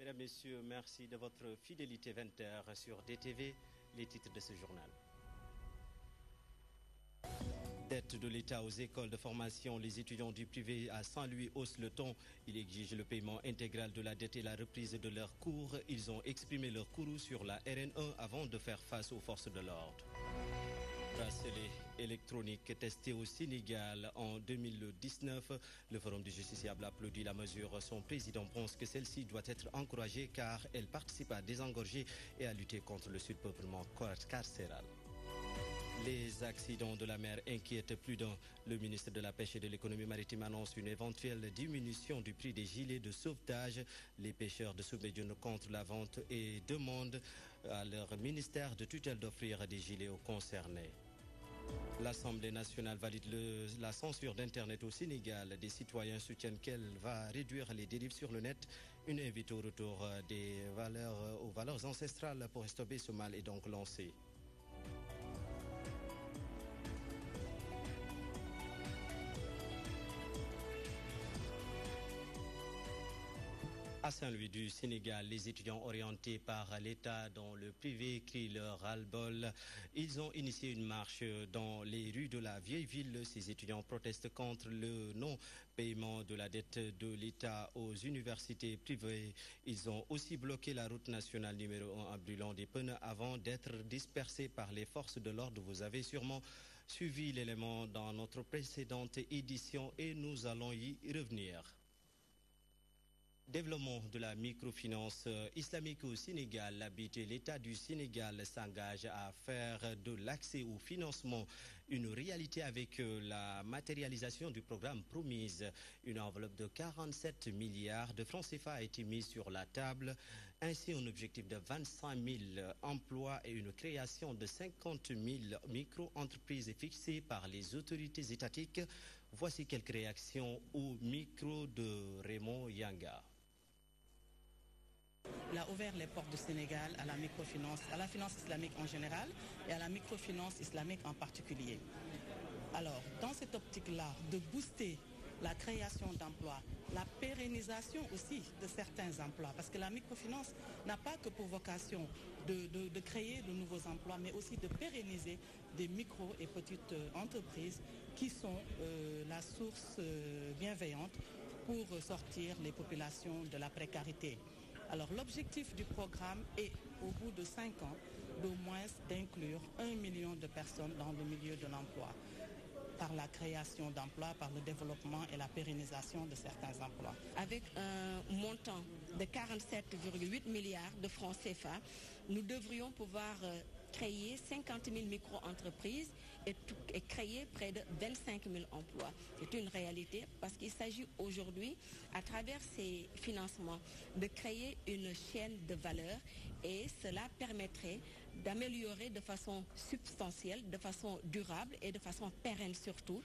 Mesdames, Messieurs, merci de votre fidélité 20h sur DTV, les titres de ce journal. Dette de l'État aux écoles de formation, les étudiants du privé à Saint-Louis haussent le ton. Ils exigent le paiement intégral de la dette et la reprise de leurs cours. Ils ont exprimé leur courroux sur la RN1 avant de faire face aux forces de l'ordre. Bracelet électronique testé au Sénégal en 2019. Le Forum du justiciable applaudit la mesure. Son président pense que celle-ci doit être encouragée car elle participe à désengorger et à lutter contre le surpeuplement carcéral. Les accidents de la mer inquiètent plus d'un. Le ministre de la Pêche et de l'Économie maritime annonce une éventuelle diminution du prix des gilets de sauvetage. Les pêcheurs de Soumbédioune contre la vente et demandent à leur ministère de tutelle d'offrir des gilets aux concernés. L'Assemblée nationale valide la censure d'Internet au Sénégal. Des citoyens soutiennent qu'elle va réduire les dérives sur le net. Une invite au retour aux valeurs ancestrales pour stopper ce mal est donc lancée. À Saint-Louis du Sénégal, les étudiants orientés par l'État dans le privé crient leur ras-le-bol. Ils ont initié une marche dans les rues de la vieille ville. Ces étudiants protestent contre le non-paiement de la dette de l'État aux universités privées. Ils ont aussi bloqué la route nationale numéro 1 en brûlant des pneus avant d'être dispersés par les forces de l'ordre. Vous avez sûrement suivi l'élément dans notre précédente édition et nous allons y revenir. Développement de la microfinance islamique au Sénégal. L'État du Sénégal s'engage à faire de l'accès au financement une réalité avec la matérialisation du programme Promise. Une enveloppe de 47 milliards de francs CFA a été mise sur la table. Ainsi, un objectif de 25 000 emplois et une création de 50 000 micro-entreprises est fixée par les autorités étatiques. Voici quelques réactions au micro de Raymond Yanga. Il a ouvert les portes du Sénégal à la microfinance, à la finance islamique en général et à la microfinance islamique en particulier. Alors, dans cette optique-là, de booster la création d'emplois, la pérennisation aussi de certains emplois, parce que la microfinance n'a pas que pour vocation de créer de nouveaux emplois, mais aussi de pérenniser des micro et petites entreprises qui sont la source bienveillante pour sortir les populations de la précarité. Alors l'objectif du programme est, au bout de 5 ans, d'au moins d'inclure 1 million de personnes dans le milieu de l'emploi, par la création d'emplois, par le développement et la pérennisation de certains emplois. Avec un montant de 47,8 milliards de francs CFA, nous devrions pouvoir créer 50 000 micro-entreprises et créer près de 25 000 emplois. C'est une réalité parce qu'il s'agit aujourd'hui, à travers ces financements, de créer une chaîne de valeur et cela permettrait d'améliorer de façon substantielle, de façon durable et de façon pérenne surtout,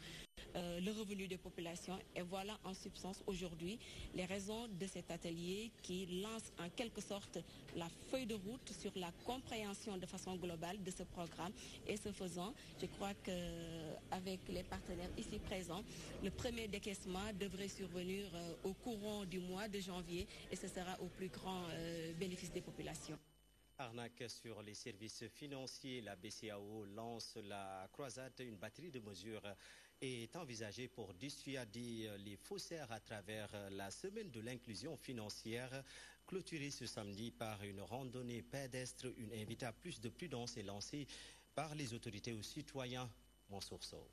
le revenu des populations. Et voilà en substance aujourd'hui les raisons de cet atelier qui lance en quelque sorte la feuille de route sur la compréhension de façon globale de ce programme. Et ce faisant, je crois qu'avec les partenaires ici présents, le premier décaissement devrait survenir au courant du mois de janvier et ce sera au plus grand bénéfice des populations. Arnaque sur les services financiers, la BCEAO lance la croisade. Une batterie de mesures est envisagée pour dissuader les faussaires à travers la semaine de l'inclusion financière, clôturée ce samedi par une randonnée pédestre. Une invite à plus de prudence est lancée par les autorités aux citoyens. Mansour Sow.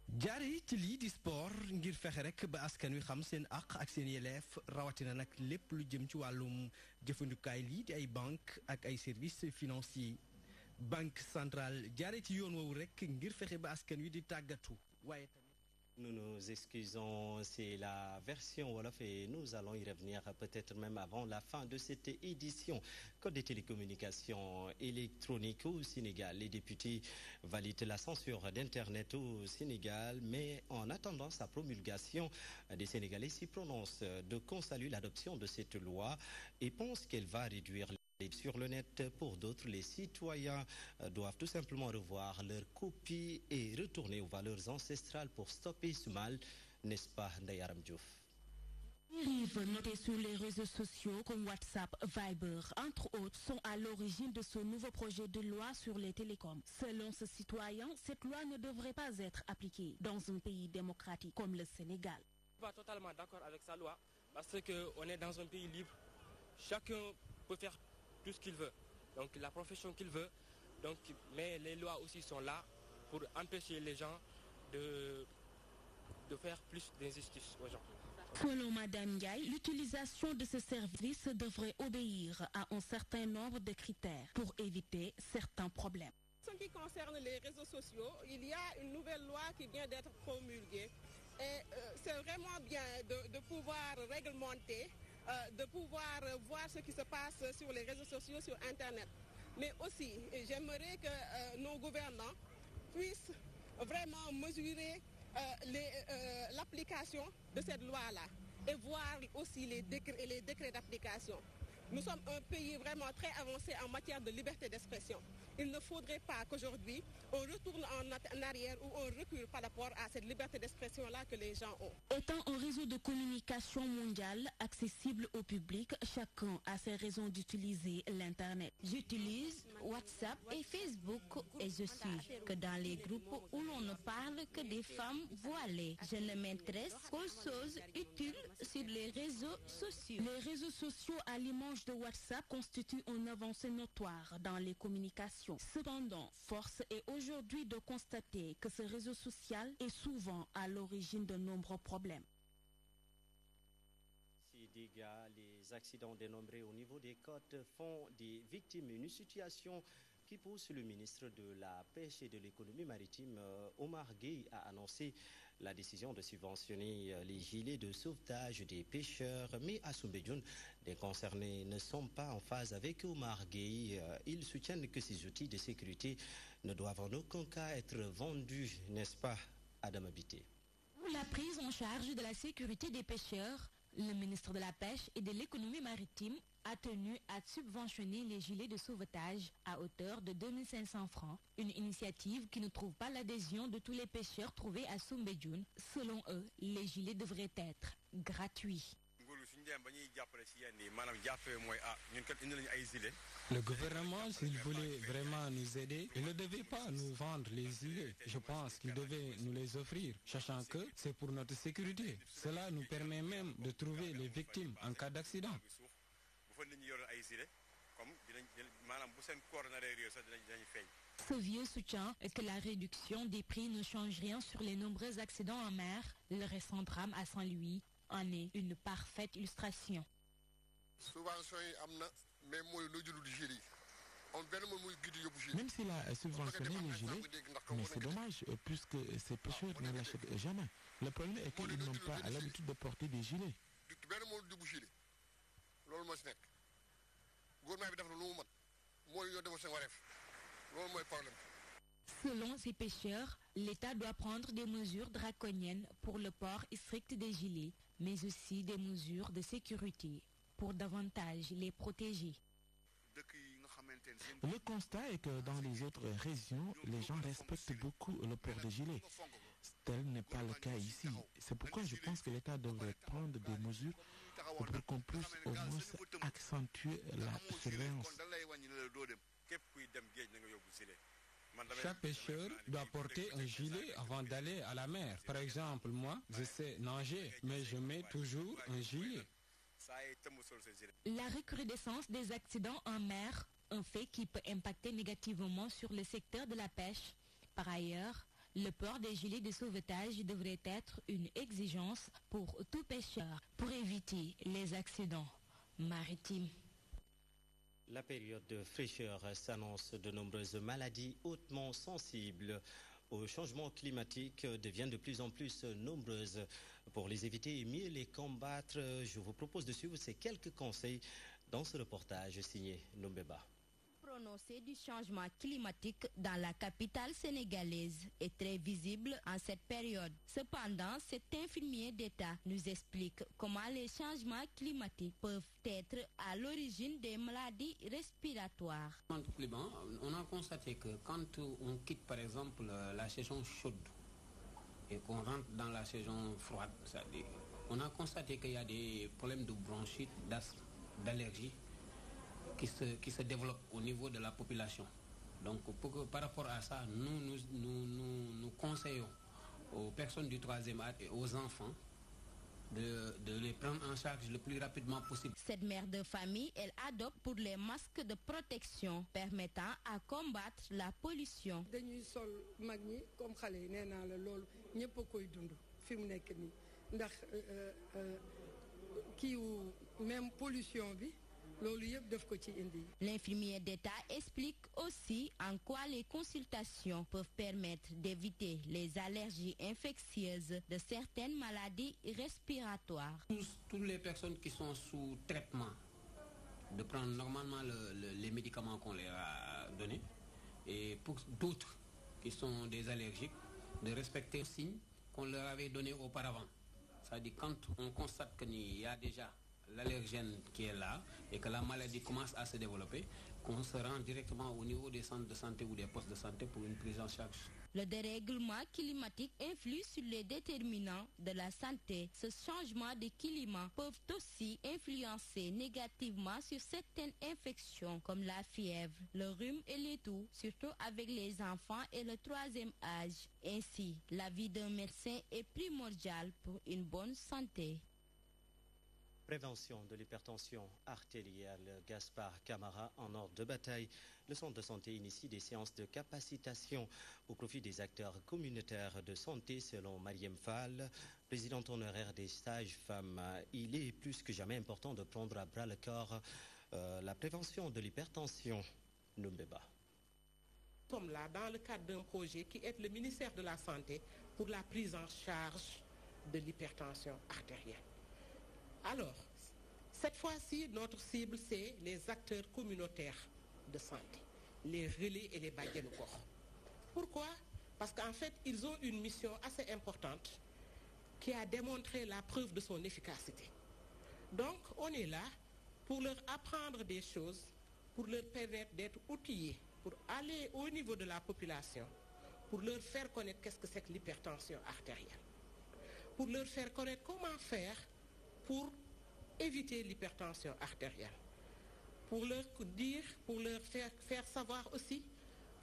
jaare ci lii di sport ngir fexe rek ba askan wi xam seen àq ak seen yelleef rawatina nag lépp lu jëm ci wàllum jëfandukaay lii di ay banque ak ay services financiers banque centrale jaare ci yoon woowu rek ngir fexe ba askan wi di tàggatu waaye tamit. Nous nous excusons, c'est la version Wolof et nous allons y revenir peut-être même avant la fin de cette édition. Code des télécommunications électroniques au Sénégal. Les députés valident la censure d'Internet au Sénégal, mais en attendant sa promulgation, des Sénégalais s'y prononcent. De saluent l'adoption de cette loi et pensent qu'elle va réduire sur le net. Pour d'autres, les citoyens doivent tout simplement revoir leurs copies et retourner aux valeurs ancestrales pour stopper ce mal, n'est-ce pas, Ndayaram Diouf? Les dérives notées sur les réseaux sociaux comme WhatsApp, Viber, entre autres, sont à l'origine de ce nouveau projet de loi sur les télécoms. Selon ce citoyen, cette loi ne devrait pas être appliquée dans un pays démocratique comme le Sénégal. Je suis pas totalement d'accord avec sa loi parce qu'on est dans un pays libre. Chacun peut faire tout ce qu'il veut, donc la profession qu'il veut. Donc, mais les lois aussi sont là pour empêcher les gens de faire plus d'injustice aux gens. Selon Mme Ndiaye, l'utilisation de ce service devrait obéir à un certain nombre de critères pour éviter certains problèmes. En ce qui concerne les réseaux sociaux, il y a une nouvelle loi qui vient d'être promulguée. Et c'est vraiment bien de pouvoir réglementer, de pouvoir voir ce qui se passe sur les réseaux sociaux, sur Internet. Mais aussi, j'aimerais que nos gouvernants puissent vraiment mesurer l'application de cette loi-là et voir aussi les décrets d'application. Nous sommes un pays vraiment très avancé en matière de liberté d'expression. Il ne faudrait pas qu'aujourd'hui on retourne en arrière ou on recule par rapport à cette liberté d'expression-là que les gens ont. Étant un réseau de communication mondiale accessible au public, chacun a ses raisons d'utiliser l'Internet. J'utilise WhatsApp et Facebook et je suis que dans les groupes où l'on ne parle que des femmes voilées. Je ne m'intéresse qu'aux choses utiles sur les réseaux sociaux. Les réseaux sociaux à l'image de WhatsApp constituent une avancée notoire dans les communications. Cependant, force est aujourd'hui de constater que ce réseau social est souvent à l'origine de nombreux problèmes. Ces dégâts, les accidents dénombrés au niveau des côtes font des victimes une situation qui pousse le ministre de la Pêche et de l'économie maritime, Omar Gueye, a annoncé la décision de subventionner les gilets de sauvetage des pêcheurs. Mais à Soumbédioune, les concernés ne sont pas en phase avec Omar Gueye. Ils soutiennent que ces outils de sécurité ne doivent en aucun cas être vendus, n'est-ce pas, Adam Habité? Pour la prise en charge de la sécurité des pêcheurs, le ministre de la Pêche et de l'économie maritime a tenu à subventionner les gilets de sauvetage à hauteur de 2500 francs. Une initiative qui ne trouve pas l'adhésion de tous les pêcheurs trouvés à Soumbédioune. Selon eux, les gilets devraient être gratuits. Le gouvernement, s'il voulait vraiment nous aider, il ne devait pas nous vendre les gilets. Je pense qu'il devait nous les offrir, sachant que c'est pour notre sécurité. Cela nous permet même de trouver les victimes en cas d'accident. Ce vieux soutient que la réduction des prix ne change rien sur les nombreux accidents en mer. Le récent drame à Saint-Louis en est une parfaite illustration. Même s'il a subventionné les gilets, mais c'est dommage puisque ces pêcheurs ne l'achètent jamais. Le problème est qu'ils n'ont pas l'habitude de porter des gilets. Selon ces pêcheurs, l'État doit prendre des mesures draconiennes pour le port strict des gilets, mais aussi des mesures de sécurité pour davantage les protéger. Le constat est que dans les autres régions, les gens respectent beaucoup le port des gilets. Tel n'est pas le cas ici. C'est pourquoi je pense que l'État devrait prendre des mesures pour qu'on puisse au moins accentuer la surveillance. Chaque pêcheur doit porter un gilet avant d'aller à la mer. Par exemple, moi, je sais nager, mais je mets toujours un gilet. La recrudescence des accidents en mer, un fait qui peut impacter négativement sur le secteur de la pêche. Par ailleurs, le port des gilets de sauvetage devrait être une exigence pour tout pêcheur pour éviter les accidents maritimes. La période de fraîcheur s'annonce. De nombreuses maladies hautement sensibles au changement climatique deviennent de plus en plus nombreuses. Pour les éviter et mieux les combattre, je vous propose de suivre ces quelques conseils dans ce reportage signé Nombeba. Prononcé du changement climatique dans la capitale sénégalaise est très visible en cette période. Cependant, cet infirmier d'État nous explique comment les changements climatiques peuvent être à l'origine des maladies respiratoires. On a constaté que quand on quitte par exemple la saison chaude et qu'on rentre dans la saison froide, c'est-à-dire on a constaté qu'il y a des problèmes de bronchite, d'asthme, d'allergie qui se développent au niveau de la population. Donc par rapport à ça, nous conseillons aux personnes du troisième âge et aux enfants de les prendre en charge le plus rapidement possible. Cette mère de famille, elle adopte pour les masques de protection permettant à combattre la pollution. Dañuy sol mag ñi comme xalé yi néna la loolu ñepp koy dund fi mu nekk ni ndax kiiwu même pollution bi. L'infirmière d'État explique aussi en quoi les consultations peuvent permettre d'éviter les allergies infectieuses de certaines maladies respiratoires. Toutes les personnes qui sont sous traitement, de prendre normalement les médicaments qu'on leur a donnés, et pour d'autres qui sont des allergiques, de respecter les signes qu'on leur avait donnés auparavant. C'est-à-dire quand on constate qu'il y a déjà l'allergène qui est là et que la maladie commence à se développer, qu'on se rend directement au niveau des centres de santé ou des postes de santé pour une prise en charge. Le dérèglement climatique influe sur les déterminants de la santé. Ce changement de climat peut aussi influencer négativement sur certaines infections comme la fièvre, le rhume et les toux, surtout avec les enfants et le troisième âge. Ainsi, l'avis d'un médecin est primordial pour une bonne santé. Prévention de l'hypertension artérielle, Gaspard Camara en ordre de bataille. Le centre de santé initie des séances de capacitation au profit des acteurs communautaires de santé selon Mariem Fall, présidente honoraire des sages-femmes. Il est plus que jamais important de prendre à bras le corps la prévention de l'hypertension. Numbeba. Nous sommes là dans le cadre d'un projet qui aide le ministère de la Santé pour la prise en charge de l'hypertension artérielle. Alors, cette fois-ci, notre cible, c'est les acteurs communautaires de santé, les relais et les bajenoukor. Pourquoi? Parce qu'en fait, ils ont une mission assez importante qui a démontré la preuve de son efficacité. Donc, on est là pour leur apprendre des choses, pour leur permettre d'être outillés, pour aller au niveau de la population, pour leur faire connaître qu'est-ce que c'est que l'hypertension artérielle, pour leur faire connaître comment faire pour éviter l'hypertension artérielle, pour leur dire, pour leur faire savoir aussi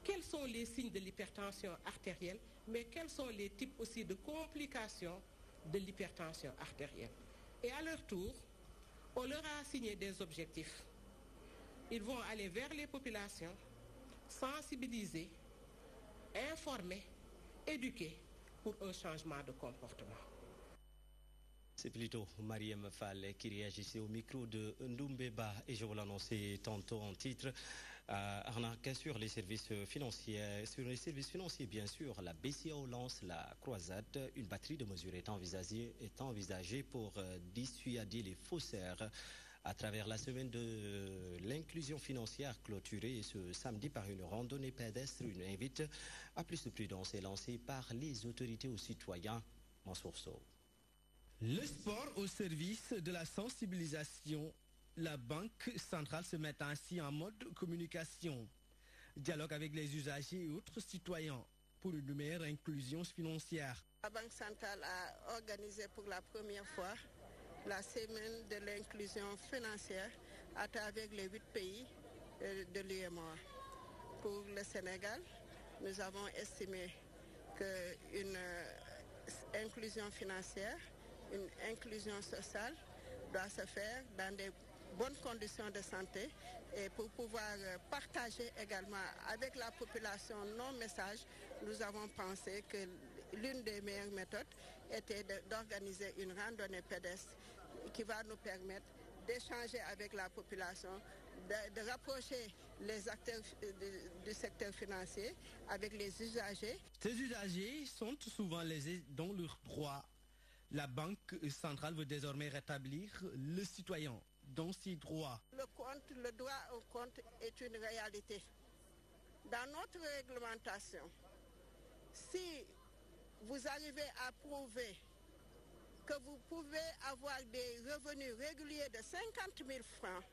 quels sont les signes de l'hypertension artérielle, mais quels sont les types aussi de complications de l'hypertension artérielle. Et à leur tour, on leur a assigné des objectifs. Ils vont aller vers les populations, sensibiliser, informer, éduquer pour un changement de comportement. C'est plutôt Mariem Fall qui réagissait au micro de Ndumbeba et je vous l'annonçais tantôt en titre. Arnaque sur les services financiers, bien sûr, la BCAO lance la croisade. Une batterie de mesures est envisagée pour dissuader les faussaires à travers la semaine de l'inclusion financière clôturée ce samedi par une randonnée pédestre. Une invite à plus de prudence est lancée par les autorités aux citoyens. Mansour Sow. Le sport au service de la sensibilisation. La Banque centrale se met ainsi en mode communication. Dialogue avec les usagers et autres citoyens pour une meilleure inclusion financière. La Banque centrale a organisé pour la première fois la semaine de l'inclusion financière à travers les 8 pays de l'UEMOA. Pour le Sénégal, nous avons estimé qu'une inclusion financière, une inclusion sociale doit se faire dans des bonnes conditions de santé et pour pouvoir partager également avec la population nos messages, nous avons pensé que l'une des meilleures méthodes était d'organiser une randonnée pédestre qui va nous permettre d'échanger avec la population, de rapprocher les acteurs du secteur financier avec les usagers. Ces usagers sont souvent lésés dans leurs droits. La Banque centrale veut désormais rétablir le citoyen dans ses droits. Le droit au compte est une réalité. Dans notre réglementation, si vous arrivez à prouver que vous pouvez avoir des revenus réguliers de 50 000 francs,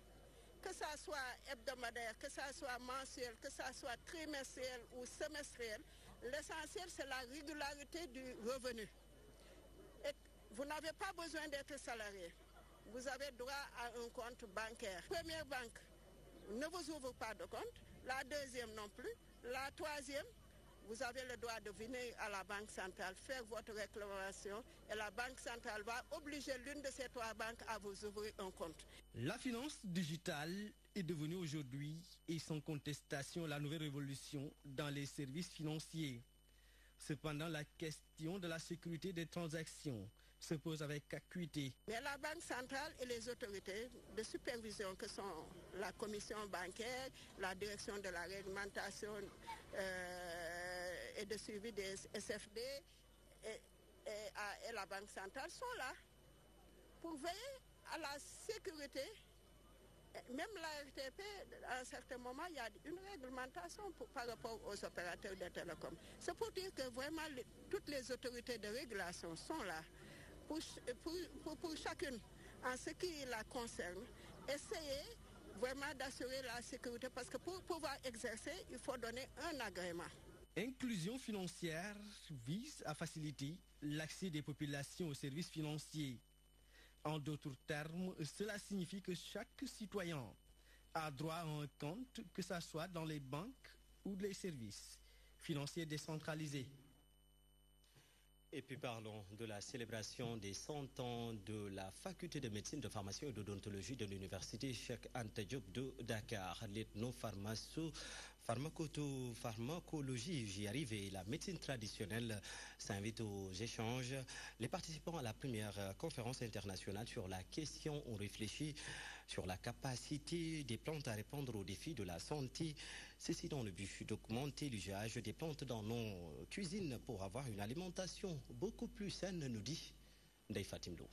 que ça soit hebdomadaire, que ça soit mensuel, que ça soit trimestriel ou semestriel, l'essentiel c'est la régularité du revenu. Et vous n'avez pas besoin d'être salarié. Vous avez droit à un compte bancaire. La première banque ne vous ouvre pas de compte, la deuxième non plus, la troisième, vous avez le droit de venir à la Banque centrale, faire votre réclamation et la Banque centrale va obliger l'une de ces trois banques à vous ouvrir un compte. La finance digitale est devenue aujourd'hui et sans contestation la nouvelle révolution dans les services financiers. Cependant, la question de la sécurité des transactions se pose avec acuité. Mais la Banque centrale et les autorités de supervision que sont la commission bancaire, la direction de la réglementation et de suivi des SFD et la Banque centrale sont là pour veiller à la sécurité. Même la RTP, à un certain moment, il y a une réglementation par rapport aux opérateurs de télécom. C'est pour dire que vraiment toutes les autorités de régulation sont là pour chacune, en ce qui la concerne, essayer vraiment d'assurer la sécurité parce que pour pouvoir exercer, il faut donner un agrément. Inclusion financière vise à faciliter l'accès des populations aux services financiers. En d'autres termes, cela signifie que chaque citoyen a droit à un compte, que ce soit dans les banques ou les services financiers décentralisés. Et puis parlons de la célébration des 100 ans de la faculté de médecine, de pharmacie et d'odontologie de l'université Cheikh Anta Diop de Dakar. Pharmacologie, j'y arrive, et la médecine traditionnelle s'invite aux échanges. Les participants à la première conférence internationale sur la question ont réfléchi sur la capacité des plantes à répondre aux défis de la santé. Ceci dans le but d'augmenter l'usage des plantes dans nos cuisines pour avoir une alimentation beaucoup plus saine, nous dit Ndeye Fatim Lo.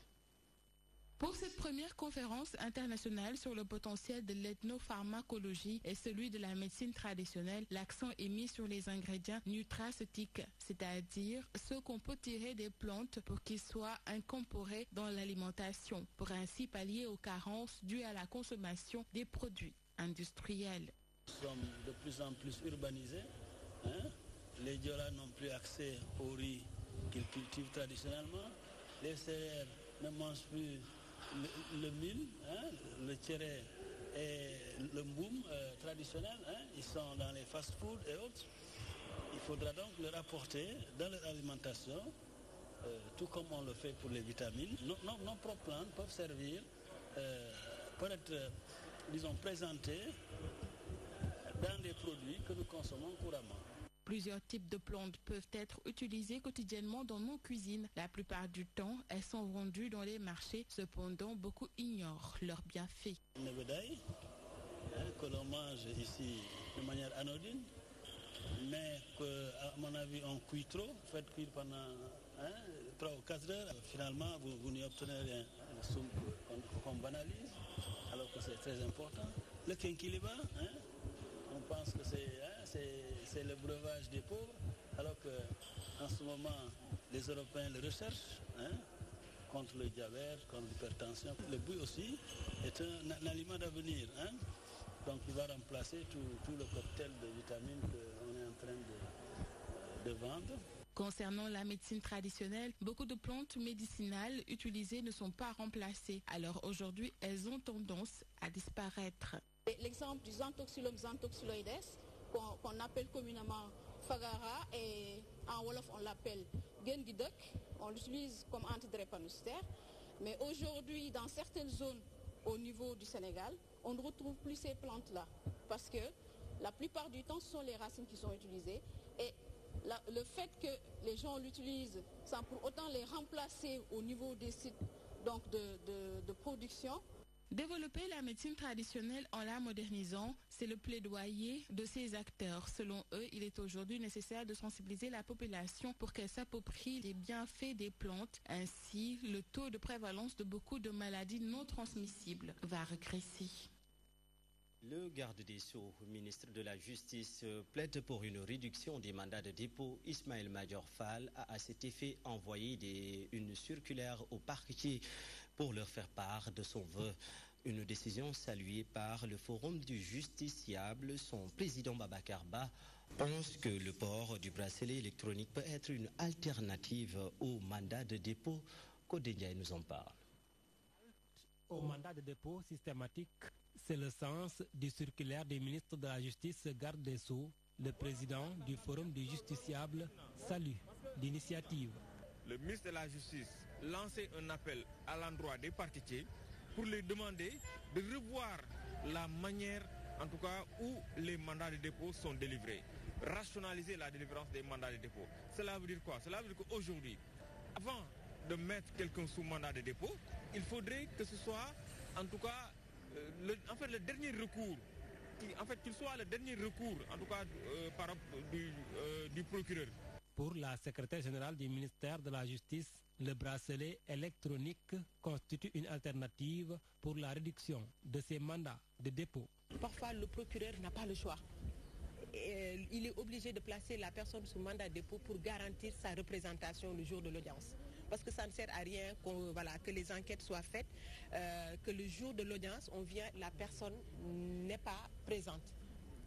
Pour cette première conférence internationale sur le potentiel de l'ethnopharmacologie et celui de la médecine traditionnelle, l'accent est mis sur les ingrédients nutraceutiques, c'est-à-dire ceux qu'on peut tirer des plantes pour qu'ils soient incorporés dans l'alimentation, pour ainsi pallier aux carences dues à la consommation des produits industriels. Nous sommes de plus en plus urbanisés. Les Diola n'ont plus accès au riz qu'ils cultivent traditionnellement. Les CR ne mangent plus le mil, le tchéré et le mboum traditionnel. Ils sont dans les fast-foods et autres. Il faudra donc leur apporter dans leur alimentation, tout comme on le fait pour les vitamines. Nos propres plantes peuvent servir, pour être, disons, présentées dans des produits que nous consommons couramment. Plusieurs types de plantes peuvent être utilisées quotidiennement dans nos cuisines. La plupart du temps, elles sont vendues dans les marchés. Cependant, beaucoup ignorent leurs bienfaits. Le nebedaï, que l'on mange ici de manière anodine, mais qu'à mon avis on cuit trop, faites cuire pendant 3 ou 4 heures. Finalement, vous n'y obtenez rien. Le soupe qu'on banalise, alors que c'est très important. Le quinquiliba, on pense que c'est le breuvage des pauvres, alors qu'en ce moment, les Européens le recherchent contre le diabète, contre l'hypertension. Le bouille aussi est un aliment d'avenir. Donc il va remplacer tout le cocktail de vitamines qu'on est en train de vendre. Concernant la médecine traditionnelle, beaucoup de plantes médicinales utilisées ne sont pas remplacées. Alors aujourd'hui, elles ont tendance à disparaître. L'exemple du Xanthoxylum xanthoxyloides, qu'on appelle communément Fagara, et en Wolof on l'appelle Gendidok, on l'utilise comme antidrépanocytaire. Mais aujourd'hui, dans certaines zones au niveau du Sénégal, on ne retrouve plus ces plantes-là. Parce que la plupart du temps, ce sont les racines qui sont utilisées. Et le fait que les gens l'utilisent sans pour autant les remplacer au niveau des sites donc de production. Développer la médecine traditionnelle en la modernisant, c'est le plaidoyer de ces acteurs. Selon eux, il est aujourd'hui nécessaire de sensibiliser la population pour qu'elle s'approprie les bienfaits des plantes. Ainsi, le taux de prévalence de beaucoup de maladies non transmissibles va régresser. Le garde des Sceaux, ministre de la Justice, plaide pour une réduction des mandats de dépôt. Ismaël Madior Fall a à cet effet envoyé une circulaire au parquet pour leur faire part de son vœu. Une décision saluée par le Forum du Justiciable. Son président Babacar Ba pense que le port du bracelet électronique peut être une alternative au mandat de dépôt Codé Ndiaye nous en parle. Au mandat de dépôt systématique, c'est le sens du circulaire des ministres de la Justice, garde des Sceaux. Le président du Forum des justiciables salue l'initiative. Le ministre de la Justice lançait un appel à l'endroit des parquetiers pour les demander de revoir la manière, en tout cas, où les mandats de dépôt sont délivrés. Rationaliser la délivrance des mandats de dépôt. Cela veut dire quoi? Cela veut dire qu'aujourd'hui, avant de mettre quelqu'un sous mandat de dépôt, il faudrait que ce soit, en tout cas, le dernier recours. Qu'il soit le dernier recours, en tout cas, du procureur. Pour la secrétaire générale du ministère de la Justice, le bracelet électronique constitue une alternative pour la réduction de ces mandats de dépôt. Parfois, le procureur n'a pas le choix. Il est obligé de placer la personne sous mandat de dépôt pour garantir sa représentation le jour de l'audience. Parce que ça ne sert à rien que les enquêtes soient faites, que le jour de l'audience, la personne n'est pas présente.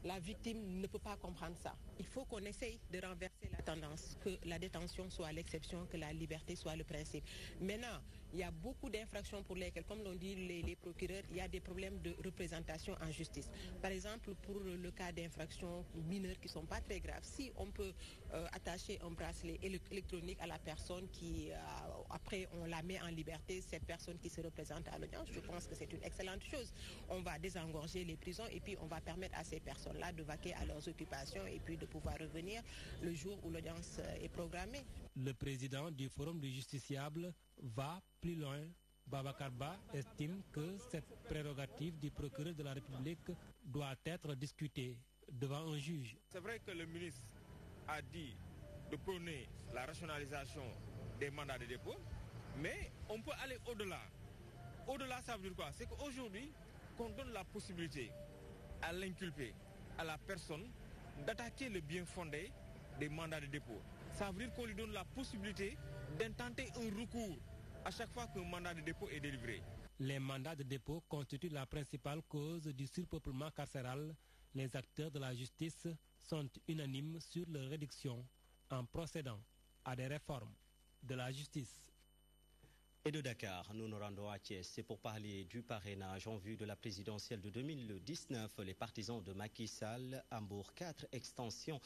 La victime ne peut pas comprendre ça. Il faut qu'on essaye de renverser la tendance, que la détention soit l'exception, que la liberté soit le principe. Maintenant, il y a beaucoup d'infractions pour lesquelles, comme l'ont dit les procureurs, il y a des problèmes de représentation en justice. Par exemple, pour le cas d'infractions mineures qui ne sont pas très graves, si on peut attacher un bracelet électronique à la personne qui, après, on la met en liberté, cette personne qui se représente à l'audience, je pense que c'est une excellente chose. On va désengorger les prisons et puis on va permettre à ces personnes-là de vaquer à leurs occupations et puis de pouvoir revenir le jour où l'audience est programmée. Le président du Forum des justiciables va plus loin. Babacar Ba estime que cette prérogative du procureur de la République doit être discutée devant un juge. C'est vrai que le ministre a dit de prôner la rationalisation des mandats de dépôt, mais on peut aller au-delà. Au-delà, ça veut dire quoi? C'est qu'aujourd'hui, qu'on donne la possibilité à l'inculpé, à la personne, d'attaquer le bien fondé des mandats de dépôt. Ça veut dire qu'on lui donne la possibilité d'intenter un recours à chaque fois qu'un mandat de dépôt est délivré. Les mandats de dépôt constituent la principale cause du surpeuplement carcéral. Les acteurs de la justice sont unanimes sur leur réduction en procédant à des réformes de la justice. Et de Dakar, nous nous rendons à Thiès. C'est pour parler du parrainage en vue de la présidentielle de 2019. Les partisans de Macky Sall, Hambourg 4, extension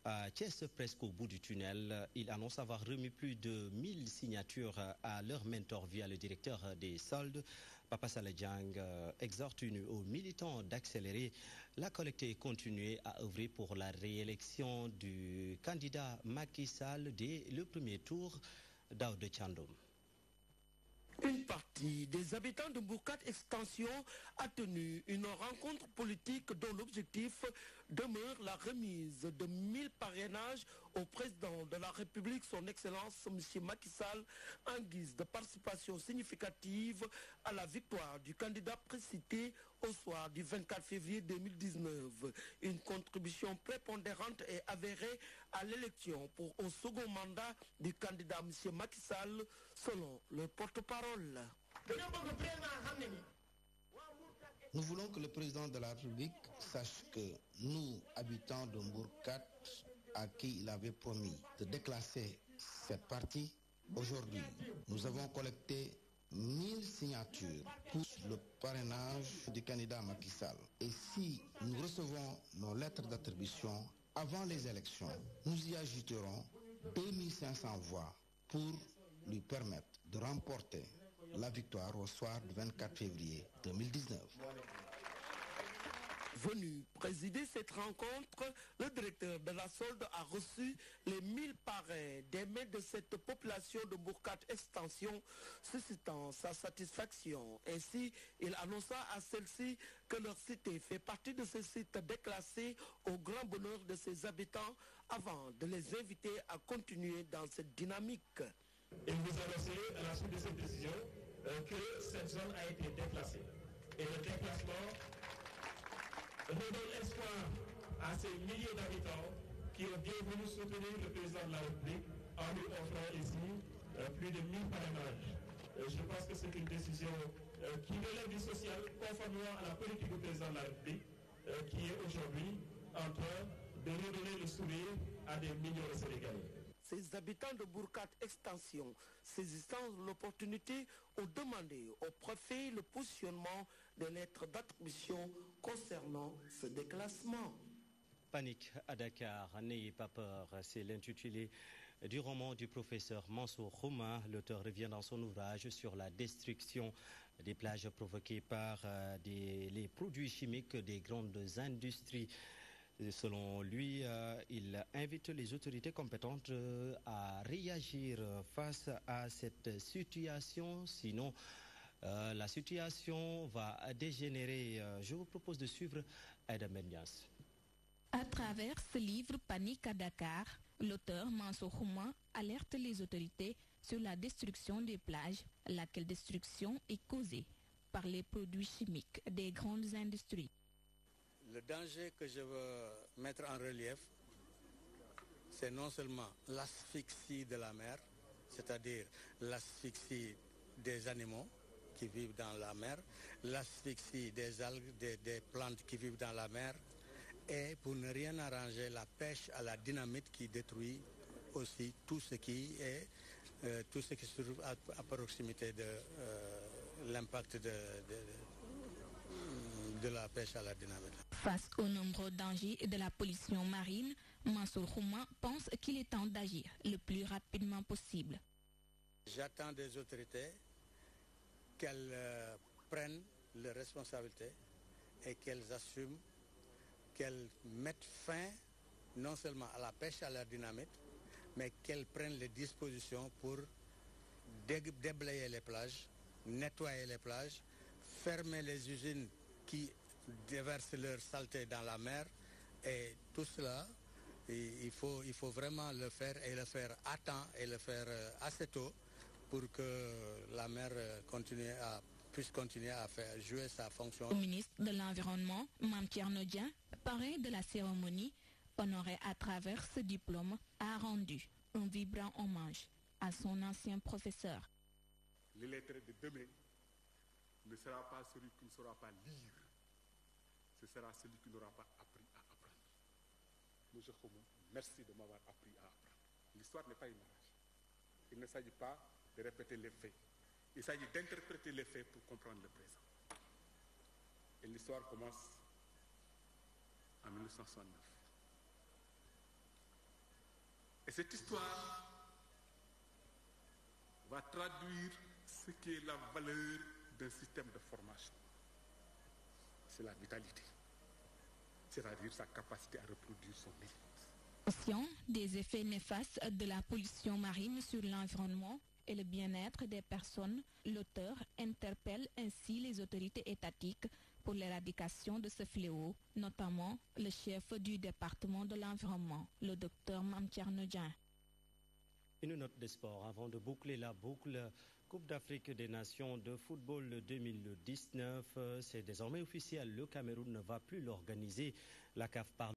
à Thiès, presque au bout du tunnel. Ils annoncent avoir remis plus de 1000 signatures à leur mentor via le directeur des soldes. Papa Saladjang exhorte aux militants d'accélérer la collecte et continuer à œuvrer pour la réélection du candidat Macky Sall dès le premier tour. Daoud Tchandoum. Une partie des habitants de Bourkat Extension a tenu une rencontre politique dont l'objectif demeure la remise de 1000 parrainages au président de la République, son Excellence M. Macky Sall, en guise de participation significative à la victoire du candidat précité au soir du 24 février 2019. Une contribution prépondérante est avérée à l'élection pour un second mandat du candidat M. Macky Sall, selon le porte-parole. Nous voulons que le président de la République sache que nous, habitants de Mbour 4, à qui il avait promis de déclasser cette partie, aujourd'hui, nous avons collecté 1000 signatures pour le parrainage du candidat Macky Sall. Et si nous recevons nos lettres d'attribution avant les élections, nous y ajouterons 2500 voix pour lui permettre de remporter la victoire au soir du 24 février 2019. Venu présider cette rencontre, le directeur de la solde a reçu les 1000 parrains des mains de cette population de Bourkat Extension, suscitant sa satisfaction. Ainsi, il annonça à celle-ci que leur cité fait partie de ces sites déclassés au grand bonheur de ses habitants, avant de les inviter à continuer dans cette dynamique. Et vous annoncez à la suite de cette décision que cette zone a été déclassée. Et le déplacement redonne espoir à ces milliers d'habitants qui ont bien voulu soutenir le président de la République en lui offrant ici plus de 1000 parrainages. Je pense que c'est une décision qui relève du social conformément à la politique du président de la République qui est aujourd'hui en train de redonner le sourire à des millions de Sénégalais. Ces habitants de Bourkat Extension, saisissant l'opportunité, ont demandé au préfet le positionnement des lettres d'attribution concernant ce déclassement. Panique à Dakar, n'ayez pas peur, c'est l'intitulé du roman du professeur Mansour Khouma. L'auteur revient dans son ouvrage sur la destruction des plages provoquées par les produits chimiques des grandes industries. Selon lui, il invite les autorités compétentes à réagir face à cette situation, sinon la situation va dégénérer. Je vous propose de suivre Aïda Mendias. À travers ce livre Panique à Dakar, l'auteur Mansour Khouma alerte les autorités sur la destruction des plages, laquelle destruction est causée par les produits chimiques des grandes industries. Le danger que je veux mettre en relief, c'est non seulement l'asphyxie de la mer, c'est-à-dire l'asphyxie des animaux qui vivent dans la mer, l'asphyxie des algues, des plantes qui vivent dans la mer, et pour ne rien arranger, la pêche à la dynamite qui détruit aussi tout ce qui se trouve à proximité de l'impact de la pêche à la dynamite. Face aux nombreux dangers de la pollution marine, Mansour Khouma pense qu'il est temps d'agir le plus rapidement possible. J'attends des autorités qu'elles prennent leurs responsabilités et qu'elles assument, qu'elles mettent fin non seulement à la pêche à la dynamite, mais qu'elles prennent les dispositions pour déblayer les plages, nettoyer les plages, fermer les usines qui déversent leur saleté dans la mer. Et tout cela, il faut vraiment le faire et le faire à temps et le faire assez tôt pour que la mer puisse continuer à faire jouer sa fonction. Le ministre de l'Environnement, Mame Thierno Dieng, parrain de la cérémonie, honoré à travers ce diplôme, a rendu un vibrant hommage à son ancien professeur. L'illettré de demain ne sera pas celui qui ne saura pas lire, ce sera celui qui n'aura pas appris à apprendre. Monsieur Khouma, merci de m'avoir appris à apprendre. L'histoire n'est pas une narration. Il ne s'agit pas de répéter les faits. Il s'agit d'interpréter les faits pour comprendre le présent. Et l'histoire commence en 1969. Et cette histoire va traduire ce qui est la valeur d'un système de formation. C'est la vitalité, c'est-à-dire sa capacité à reproduire son mérite. Conscient des effets néfastes de la pollution marine sur l'environnement et le bien-être des personnes, l'auteur interpelle ainsi les autorités étatiques pour l'éradication de ce fléau, notamment le chef du département de l'environnement, le docteur Mame Thierno Dieng. Une note de sport avant de boucler la boucle. Coupe d'Afrique des Nations de football 2019, c'est désormais officiel. Le Cameroun ne va plus l'organiser. La CAF parle